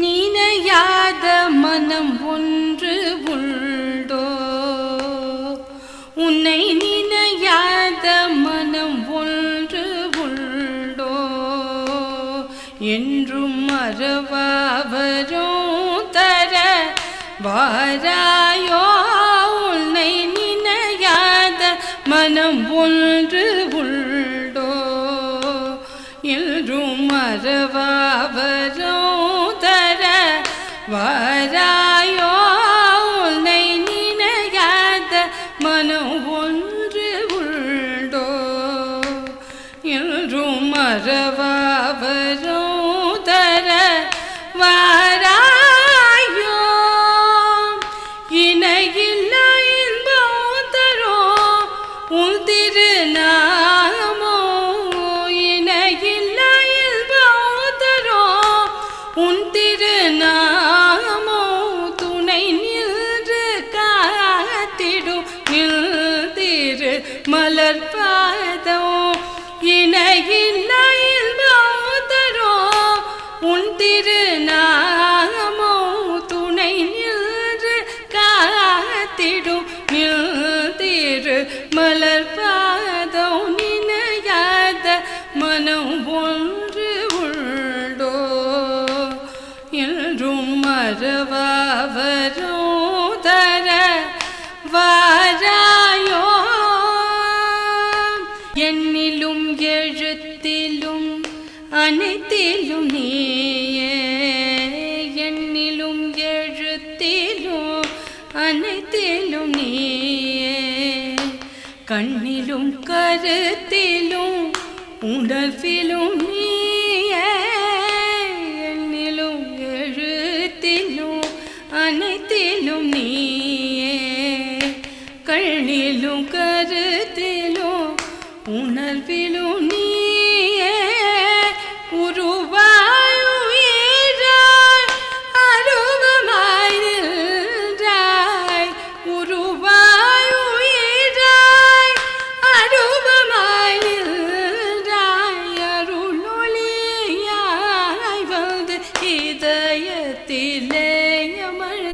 நினையாத மனம் ஒன்று உண்டோ, உன்னை நினையாத மனம் ஒன்று உண்டோ, என்றும் மறவாவரும் தர வாராயோ, உன்னை நினையாத மனம் ஒன்று உண்டோ, என்றும் மறவாவரும் தர வாராயோ, உன்னை நினையாத மனம் ஒன்று உண்டோ, என்றும் மறவாவரும் தர வாராயோ, இணையில்லா இன்பம் தரும் உன் திருநாமோ, இணையில்லா இன்பம் தரும் உன் திருநாமோ, துணை நின்று காத்திடும் நில்திரு மலர்பாதம், இணையில்லா இன்பம் தரும் உன் திருநாமோ, துணை நின்று காத்திடும் நில்திரு மலர்பாதம், நினையாத மனம் ஒன்று உண்டோ, என்றும் மறவாவரும் தர வாராயோ, எண்ணிலும் எழுத்திலும் அனைத்திலும் நீயே, எண்ணிலும் எழுத்திலும் அனைத்திலும் நீயே, கண்ணிலும் கருத்திலும் உணர்விலும் நீயே, எண்ணிலும் எழுத்திலும் அனைத்திலும் நீயே, கண்ணிலும் கருத்திலும் உணர்விலும் நீ